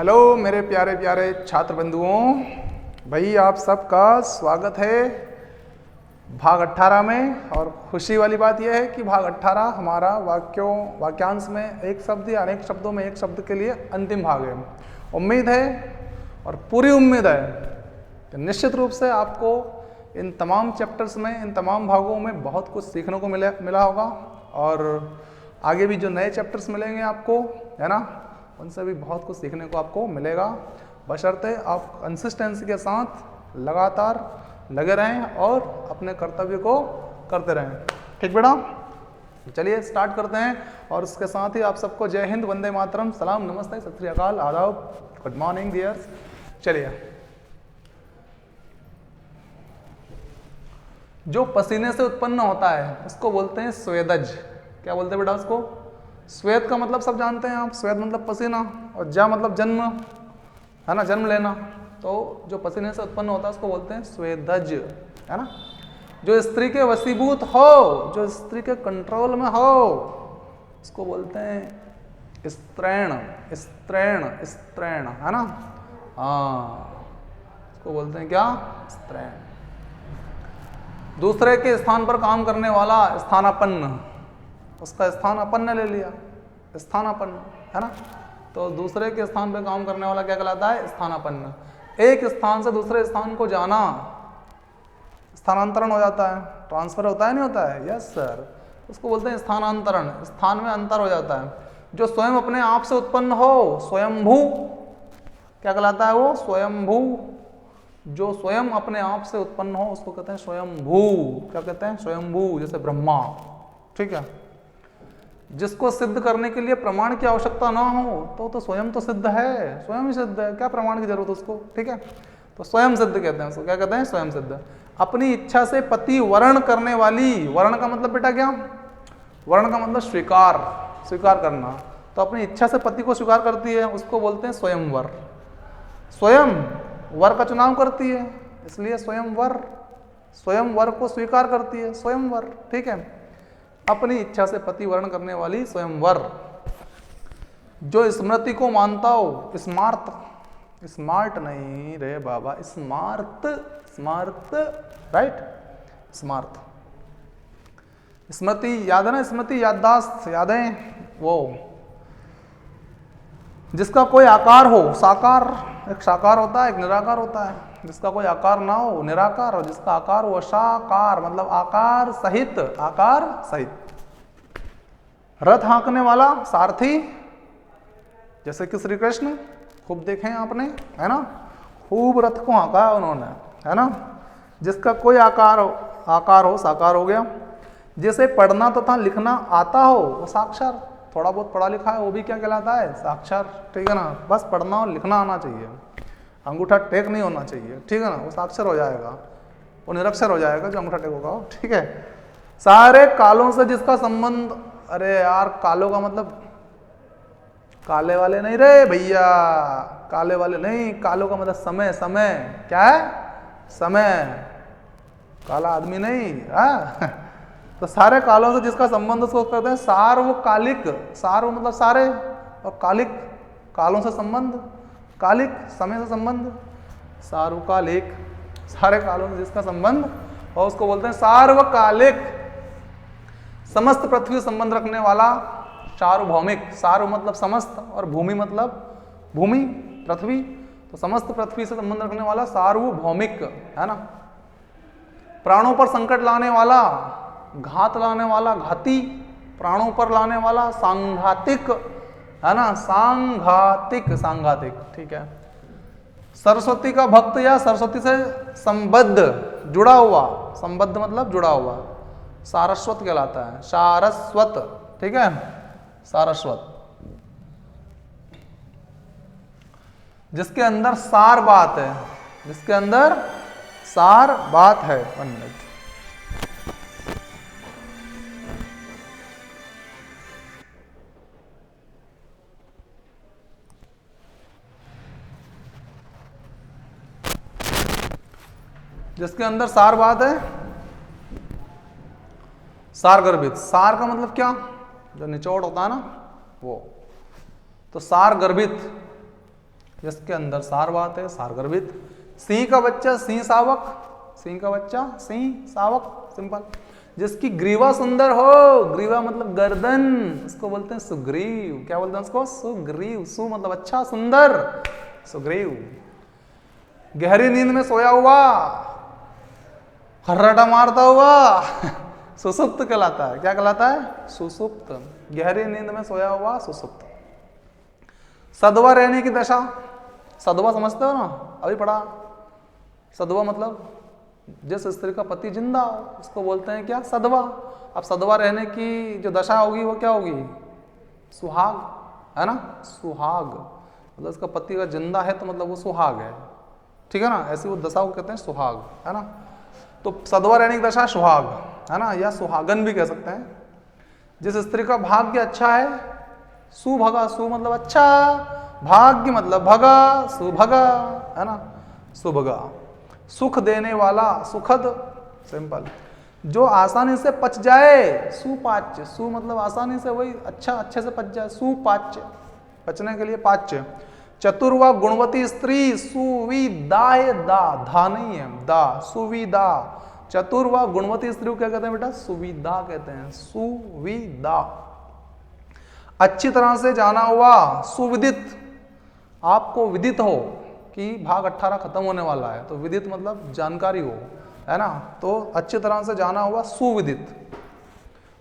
Hello मेरे प्यारे प्यारे छात्र बंधुओं, भाई आप सबका स्वागत है भाग 18 में। और खुशी वाली बात यह है कि भाग 18 हमारा वाक्यांश में एक शब्द या अनेक शब्दों में एक शब्द के लिए अंतिम भाग है। उम्मीद है और पूरी उम्मीद है कि निश्चित रूप से आपको इन तमाम चैप्टर्स में, इन तमाम भागों में बहुत कुछ सीखने को मिला होगा। और आगे भी जो नए चैप्टर्स मिलेंगे आपको, है ना, उनसे भी बहुत कुछ सीखने को आपको मिलेगा, बशर्ते आप कंसिस्टेंसी के साथ लगातार लगे रहें और अपने कर्तव्य को करते रहें। ठीक बेटा, चलिए स्टार्ट करते हैं। और उसके साथ ही आप सबको जय हिंद, वंदे मातरम, सलाम, नमस्ते, सत श्री अकाल, आदाब, गुड मॉर्निंग डियर्स। चलिए, जो पसीने से उत्पन्न होता है उसको बोलते हैं स्वेदज। क्या बोलते हैं बेटा उसको? स्वेद का मतलब सब जानते हैं आप, स्वेद मतलब पसीना, और जा मतलब जन्म, है ना, जन्म लेना। तो जो पसीने से उत्पन्न होता है उसको बोलते हैं स्वेदज, है ना। जो स्त्री के वशीभूत हो, जो स्त्री के कंट्रोल में हो, उसको बोलते हैं स्त्रैण, स्त्रैण, स्त्रैण, है ना। हाँ, उसको बोलते हैं क्या? स्त्रैण। दूसरे के स्थान पर काम करने वाला स्थानापन्न, उसका स्थान अपन ने ले लिया, स्थानापन्न, है ना। तो दूसरे के स्थान पर काम करने वाला क्या कहलाता है? स्थानापन्न। एक स्थान से दूसरे स्थान को जाना, स्थानांतरण हो जाता है, ट्रांसफर होता है, नहीं होता है? यस सर, उसको बोलते हैं स्थानांतरण। स्थान में अंतर हो जाता है। जो स्वयं अपने आप से उत्पन्न हो, स्वयंभू, क्या कहलाता है वो? स्वयंभू। जो स्वयं अपने आप से उत्पन्न हो उसको कहते हैं स्वयंभू। क्या कहते हैं? स्वयंभू, जैसे ब्रह्मा। ठीक है। जिसको सिद्ध करने के लिए प्रमाण की आवश्यकता ना हो तो स्वयं तो सिद्ध है, स्वयं ही सिद्ध है, क्या प्रमाण की जरूरत उसको? ठीक है, तो स्वयं सिद्ध कहते हैं उसको। क्या कहते हैं? स्वयं सिद्ध। अपनी इच्छा से पति वर्ण करने वाली, वर्ण का मतलब बेटा क्या? वर्ण का मतलब स्वीकार, स्वीकार करना। तो अपनी इच्छा से पति को स्वीकार करती है, उसको बोलते हैं स्वयंवर। स्वयं वर का चुनाव करती है, इसलिए स्वयंवर, स्वयंवर को स्वीकार करती है, स्वयंवर। ठीक है, अपनी इच्छा से पति वर्ण करने वाली स्वयंवर। जो स्मृति को मानता हो, स्मार्ट, स्मार्ट नहीं रे बाबा, स्मार्ट, स्मार्ट, राइट, स्मार्ट। स्मृति याद है ना, स्मृति याददाश्त, यादें, वो जिसका कोई आकार हो, साकार, एक साकार होता है, एक निराकार होता है। जिसका कोई आकार ना हो निराकार, और जिसका आकार हो साकार, मतलब आकार सहित, आकार सहित। रथ हाँकने वाला सारथी, जैसे कि श्री कृष्ण, खूब देखे हैं आपने, है ना, खूब रथ को हाँका है उन्होंने, है ना। जिसका कोई आकार हो साकार हो गया। जिसे पढ़ना तथा लिखना आता हो वो साक्षर, थोड़ा बहुत पढ़ा लिखा है वो भी क्या कहलाता है? साक्षर। ठीक है ना, बस पढ़ना और लिखना आना चाहिए, अंगूठा टेक नहीं होना चाहिए, ठीक है ना, वो साक्षर हो जाएगा, वो निरक्षर हो जाएगा जो अंगूठा टेक होगा। ठीक है। सारे कालों से जिसका संबंध, अरे यार कालों का मतलब काले वाले नहीं रे भैया, काले वाले नहीं, कालों का मतलब समय, समय क्या है? समय, काला आदमी नहीं, है। तो सारे कालों से जिसका संबंध उसको कहते हैं सार्वकालिक। सार्व मतलब सारे, और कालिक कालों से संबंध, कालिक समय से संबंध, सार्वकालिक सारे कालों से जिसका संबंध, और उसको बोलते हैं सार्वकालिक। समस्त पृथ्वी से संबंध रखने वाला सार्वभौमिक। सार्व मतलब समस्त, और भूमि मतलब भूमि, पृथ्वी, तो समस्त पृथ्वी से संबंध रखने वाला सार्वभौमिक, है ना। प्राणों पर संकट लाने वाला, घात लाने वाला घाती, प्राणों पर लाने वाला सांघातिक, है ना, सांघातिक, सांघातिक। ठीक है। सरस्वती का भक्त या सरस्वती से संबद्ध, जुड़ा हुआ, संबद्ध मतलब जुड़ा हुआ, सारस्वत कहलाता है, सारस्वत। ठीक है, सारस्वत। जिसके अंदर सार बात है, जिसके अंदर सार बात है। 1 मिनट। जिसके अंदर सार बात है, सार गर्भित। सार का मतलब क्या? जो निचोड़ होता है ना, वो। तो सार गर्भित जिसके अंदर सार बात है, सार गर्भित। सिंह का बच्चा सिंह सावक, सिंह का बच्चा सिंह सावक, सिंपल। जिसकी ग्रीवा सुंदर हो, ग्रीवा मतलब गर्दन, उसको बोलते हैं सुग्रीव। क्या बोलते हैं उसको? सुग्रीव। सु मतलब अच्छा, सुंदर, सुग्रीव। गहरी नींद में सोया हुआ, खर्राटा मारता हुआ सुसुप्त कहलाता है। क्या कहलाता है? सुसुप्त। गहरी नींद में सोया हुआ सुसुप्त। सधवा रहने की दशा, सधवा समझते हो ना, अभी पढ़ा। सधवा मतलब जिस स्त्री का पति जिंदा हो उसको बोलते हैं क्या? सधवा। अब सधवा रहने की जो दशा होगी वो क्या होगी? सुहाग, है ना? सुहाग मतलब उसका पति का जिंदा है तो मतलब वो सुहाग है, ठीक है ना? ऐसी वो दशा को कहते हैं सुहाग, है ना? तो सधवा रहने की दशा सुहाग, है ना, या सुहागन भी कह सकते हैं। जिस स्त्री का भाग्य अच्छा है, सुभगा, सु मतलब अच्छा, भाग्य मतलब भगा, सुभगा, है ना, सुभगा। सुख देने वाला, सुखद, सिंपल। जो आसानी से पच जाए, सुपाच्य, सु मतलब आसानी से, वही अच्छा, अच्छे से पच जाए, सुपाच्य, पचने के लिए पाच्य। चतुर्वा गुणवती स्त्री, सुविदा, दा, धा नहीं है, दा, सुविदा। चतुर्वा गुणवती स्त्री को क्या कहते हैं बेटा? सुविधा कहते हैं, सुविधा। अच्छी तरह से जाना हुआ, सुविदित, आपको विदित हो कि भाग 18 खत्म होने वाला है, तो विदित मतलब जानकारी हो, है ना? तो अच्छी तरह से जाना हुआ, सुविदित।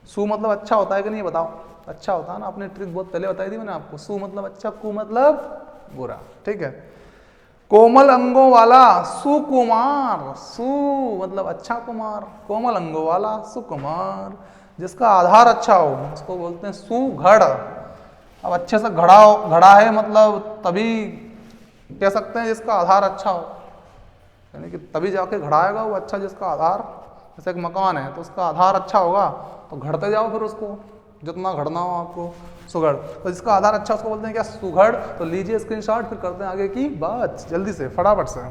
सु मतलब अच्छा होता है कि नहीं, बताओ? अच्छा होता है ना, अपने ट्रिक बहुत पहले बताई थी मैंने आपको। सु मतलब अच्छा, कु मतलब बुरा, ठीक है। कोमल अंगों वाला, सुकुमार, सु मतलब अच्छा कुमार, कोमल अंगों वाला, सुकुमार। जिसका आधार अच्छा हो उसको बोलते हैं सुघड़। अब अच्छे से घड़ा है मतलब तभी कह सकते हैं जिसका आधार अच्छा हो, यानी कि तभी जाके घड़ाएगा वो अच्छा, जिसका आधार, जैसे एक मकान है तो उसका आधार अच्छा होगा तो घड़ते जाओ फिर उसको, जितना घड़ना हो आपको, सुघड़। तो जिसका आधार अच्छा उसको बोलते हैं क्या? सुघड़। तो लीजिए स्क्रीनशॉट, फिर करते हैं आगे की बात जल्दी से, फटाफट से।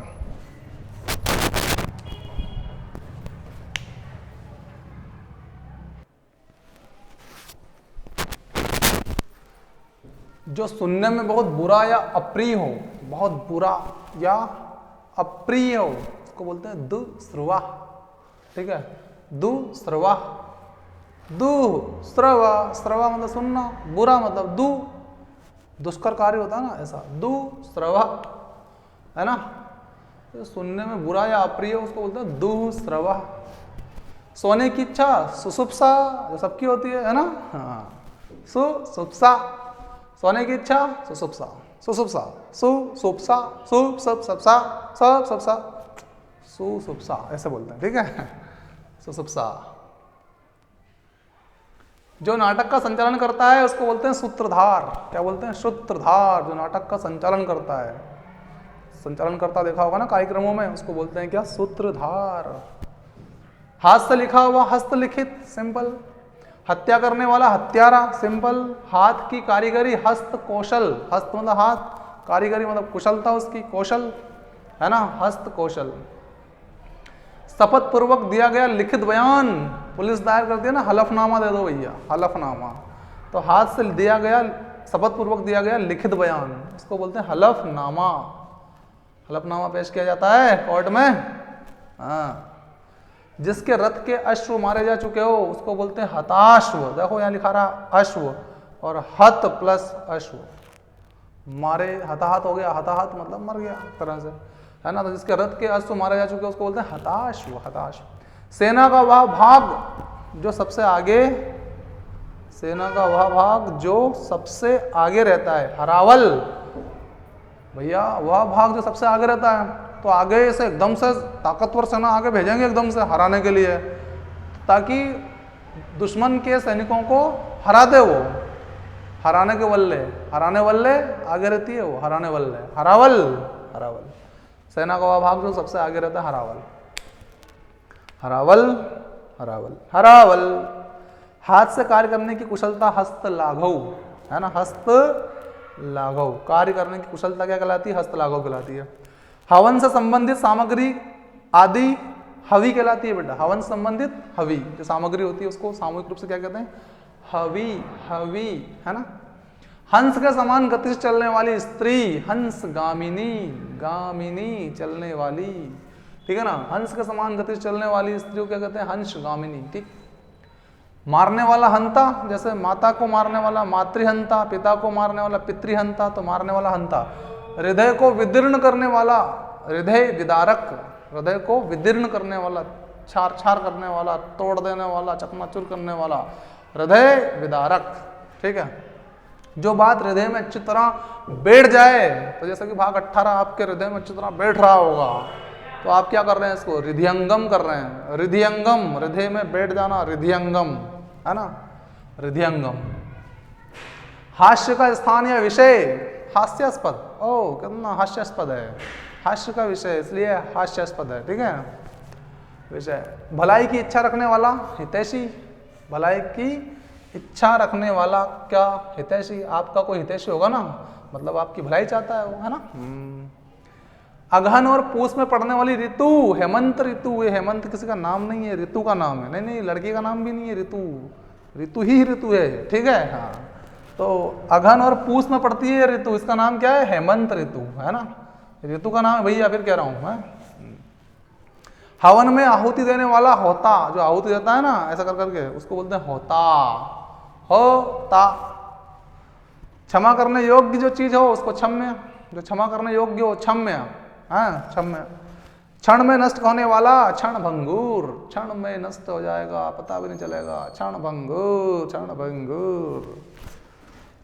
जो सुनने में बहुत बुरा या अप्रिय हो, बहुत बुरा या अप्रिय हो, उसको बोलते हैं दुस्रवा, ठीक है? दुस्रवा, दुस्रवा, स्रवा मतलब सुनना, बुरा मतलब दुष्कर कार्य होता है ना, ऐसा दुस्रवा, है ना? तो सुनने में बुरा या अप्रिय हो उसको बोलते हैं दुस्रवा। सोने की इच्छा, सुसुप्सा, जो सबकी होती है ना? हाँ, सुसुप्सा। सोने की इच्छा, सुसुप्सा, सुसुप्सा, सुसुप्सा, सुसुप्सा, सुसुप्सा, सुसुप्सा, ऐसे बोलते हैं, ठीक है? सुसुप्सा। जो नाटक का संचालन करता है उसको बोलते हैं सूत्रधार। क्या बोलते हैं? सूत्रधार। जो नाटक का संचालन करता है, संचालन करता देखा होगा ना कार्यक्रमों में, उसको बोलते हैं क्या? सूत्रधार। हाथ से लिखा हुआ, हस्तलिखित, सिंपल। हत्या करने वाला, हत्यारा, सिंपल। हाथ की कारीगरी, हस्त कौशल, हस्त मतलब हाथ, कारीगरी मतलब कुशलता उसकी, कौशल, है ना, हस्त कौशल। शपथ पूर्वक दिया गया लिखित बयान, पुलिस दायर करती है ना, हलफनामा दे दो भैया, हलफनामा। तो हाथ से दिया गया, शपथ पूर्वक दिया गया लिखित बयान, उसको बोलते हैं हलफनामा। हलफनामा पेश किया जाता है कोर्ट में, हाँ। जिसके रथ के अश्व मारे जा चुके हो उसको बोलते हैं हताश्व। देखो यहाँ लिखा रहा अश्व, और हत प्लस अश्व, मारे, हताहत हो गया, हताहत मतलब मर गया एक तरह से, है ना? तो जिसके रथ के अश्व मारे जा चुके हैं उसको बोलते हैं हताश्व, हताश्व। सेना का वह भाग जो सबसे आगे, सेना का वह भाग जो सबसे आगे रहता है, हरावल भैया, वह भाग जो सबसे आगे रहता है। तो आगे से एकदम से ताकतवर सेना आगे भेजेंगे एकदम से हराने के लिए, ताकि दुश्मन के सैनिकों को हरा दे वो, हराने के बल्ले, हराने बल्ले आगे रहती है वो, हराने बल्ले, हरावल, हरावल। सेना का वह भाग जो सबसे आगे रहता है, हरावल, हरावल, हरावल, हरावल। हाथ से कार्य करने की कुशलता, हस्त लाघव, है ना, हस्त लाघव। कार्य करने की कुशलता क्या कहलाती है? हस्त लाघव कहलाती है। हवन से संबंधित सामग्री आदि हवि कहलाती है बेटा। हवन से संबंधित हवि जो सामग्री होती है उसको सामूहिक रूप से क्या कहते हैं? हवि, हवि, है ना। हंस के समान गति से चलने वाली स्त्री हंस गामिनी, गामिनी चलने वाली, ठीक है ना। हंस के समान गति से चलने वाली स्त्री को क्या कहते हैं, हंस गामिनी, ठीक। मारने वाला हंता, जैसे माता को मारने वाला मातृहंता, पिता को मारने वाला पितृहंता, तो मारने वाला हंता। हृदय को विदीर्ण करने वाला हृदय विदारक, हृदय को विदीर्ण करने वाला, छार छार करने वाला, तोड़ देने वाला, चकनाचूर करने वाला, हृदय विदारक, ठीक है। जो बात हृदय में अच्छी तरह बैठ जाए, तो जैसे कि भाग 18 आपके हृदय में अच्छी तरह बैठ रहा होगा, तो आप क्या कर रहे हैं, इसको हृदयंगम कर रहे हैं। हृदयंगम, हृदय में बैठ जाना, हृदयंगम, है ना, हृदयंगम। हास्य का स्थान या विषय, हास्यास्पद, ओ कितना हास्यास्पद है, हास्य का विषय इसलिए हास्यास्पद है, ठीक है, विषय। भलाई की इच्छा रखने वाला हितैषी, भलाई की इच्छा रखने वाला क्या, हितैषी। आपका कोई हितैषी होगा ना, मतलब आपकी भलाई चाहता है वो, है ना। अगहन और पूस में पड़ने वाली ऋतु, हेमंत ऋतु। ये हेमंत किसी का नाम नहीं है, ऋतु का नाम है। नहीं नहीं, लड़की का नाम भी नहीं है ऋतु, ऋतु ही ऋतु है, ठीक है। हाँ, तो अगहन और पूस में पड़ती है ऋतु, इसका नाम क्या है, हेमंत ऋतु, है ना। ऋतु का नाम है भैया, फिर कह रहा हूं मैं। हवन में आहुति देने वाला होता, जो आहुति देता है ना ऐसा कर करके, उसको बोलते हैं होता, होता। क्षमा करने योग्य जो चीज हो उसको क्षम्य, जो क्षमा करने योग्य हो क्षम्य, हाँ क्षम्य। क्षण में नष्ट होने वाला क्षण भंगुर, क्षण में नष्ट हो जाएगा, पता भी नहीं चलेगा, क्षण भंगुर, क्षण भंगुर।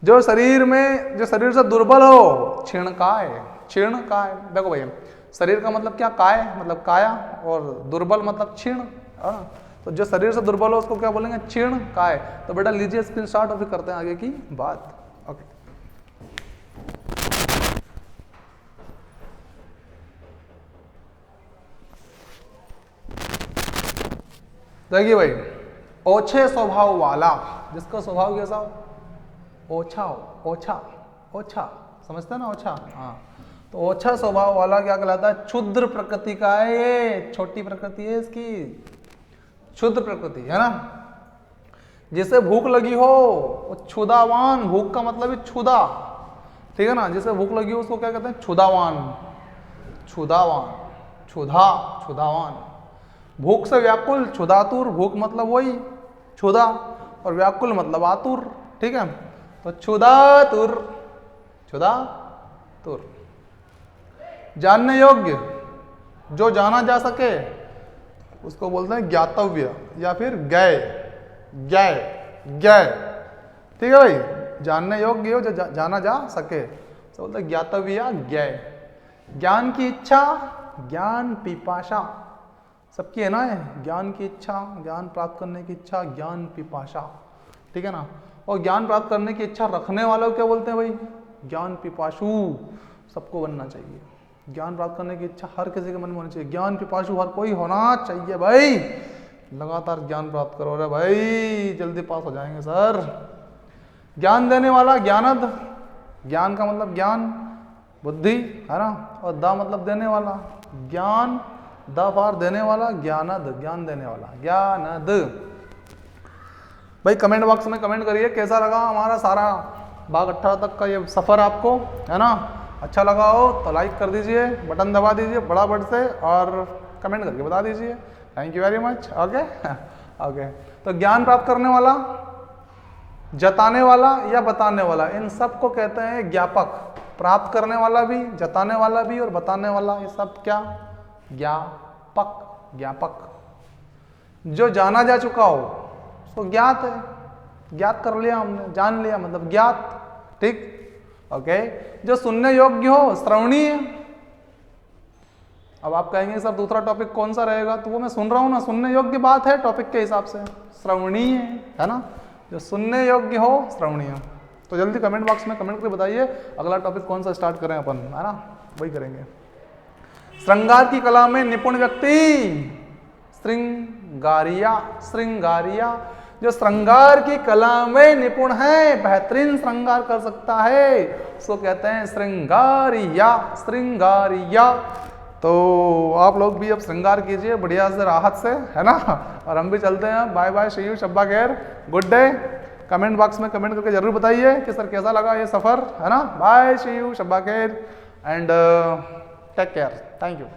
जो शरीर में, जो शरीर से दुर्बल हो, क्षीणकाय, क्षीणकाय। देखो भैया, शरीर का मतलब क्या, काय मतलब काया, और दुर्बल मतलब क्षीण, तो जो शरीर से दुर्बल हो उसको क्या बोलेंगे, क्षीण काय। तो बेटा लीजिए स्क्रीनशॉट और फिर करते हैं आगे की बात। ओके, देखिए भाई, ओछे स्वभाव वाला, जिसका स्वभाव कैसा हो, ओछा हो, ओछा, ओछा, समझते हैं ना, ओछा। हाँ, तो ओछा स्वभाव वाला क्या कहलाता है, क्षुद्र प्रकृति का है, ये छोटी प्रकृति है इसकी, क्षुद्र प्रकृति, है ना। जिसे भूख लगी हो, क्षुधावान, भूख का मतलब है क्षुधा, ठीक है ना। जिसे भूख लगी हो उसको क्या कहते हैं, क्षुधावान, क्षुधावान, क्षुधा, क्षुधावान। भूख से व्याकुल, क्षुधातुर, भूख मतलब वही क्षुधा, और व्याकुल मतलब आतुर, ठीक है। तो क्षुधातुर, क्षुधातुर। जानने योग्य, जो जाना जा सके उसको बोलते हैं ज्ञातव्य, या फिर ज्ञेय, ज्ञेय, ज्ञेय, ठीक है भाई। जानने योग्य हो, जो जाना जा सके तो बोलते हैं ज्ञातव्य, ज्ञेय। ज्ञान की इच्छा, ज्ञान पिपाशा, सबकी है ना, ज्ञान की इच्छा, ज्ञान प्राप्त करने की इच्छा, ज्ञान पिपाशा, ठीक है ना। और ज्ञान प्राप्त करने की इच्छा रखने वालों को क्या बोलते हैं भाई, ज्ञान पिपाशु। सबको बनना चाहिए, ज्ञान प्राप्त करने की इच्छा हर किसी के मन में होनी चाहिए, ज्ञान पिपाशु हर कोई होना चाहिए भाई। लगातार ज्ञान प्राप्त करो रे भाई, जल्दी पास हो जाएंगे सर। ज्ञान देने वाला ज्ञानद, ज्ञान का मतलब ज्ञान, बुद्धि, है ना, और दा मतलब देने वाला, ज्ञान, द फॉर देने वाला, ज्ञानद, ज्ञान देने वाला, ज्ञानद। भाई कमेंट बॉक्स में कमेंट करिए कैसा लगा हमारा सारा भाग 18 तक का ये सफर आपको, है ना। अच्छा लगा हो तो लाइक कर दीजिए, बटन दबा दीजिए बड़ा बट से, और कमेंट करके बता दीजिए। Thank you very much. Okay okay, तो ज्ञान प्राप्त करने वाला, जताने वाला या बताने वाला, इन सब को कहते हैं ज्ञापक। प्राप्त करने वाला भी, जताने वाला भी, और बताने वाला, ये सब क्या, ज्ञापक, ज्ञापक। जो जाना जा चुका हो उसको ज्ञात है, ज्ञात कर लिया हमने, जान लिया मतलब ज्ञात, ठीक। ओके, जो सुनने योग्य हो, श्रवणीय। अब आप कहेंगे सर दूसरा टॉपिक कौन सा रहेगा, तो वो मैं सुन रहा हूं ना, सुनने योग्य बात है टॉपिक के हिसाब से, श्रवणीय, है ना। जो सुनने योग्य हो, श्रवणीय। तो जल्दी कमेंट बॉक्स में कमेंट करके बताइए अगला टॉपिक कौन सा स्टार्ट करें अपन, है ना, वही करेंगे। श्रृंगार की कला में निपुण व्यक्ति, श्रृंगारिया, श्रृंगारिया। जो श्रृंगार की कला में निपुण है, बेहतरीन श्रृंगार कर सकता है, उसको कहते हैं श्रृंगारिया, श्रृंगारिया। तो आप लोग भी अब श्रृंगार कीजिए बढ़िया से, राहत से, है ना। और हम भी चलते हैं, बाय बाय, सी यू, शब्बा खैर, गुड डे, कमेंट बॉक्स में कमेंट करके जरूर बताइए कि सर कैसा लगा ये सफ़र, है ना। बाय, सी यू, शब्बा खैर and take care, thank you.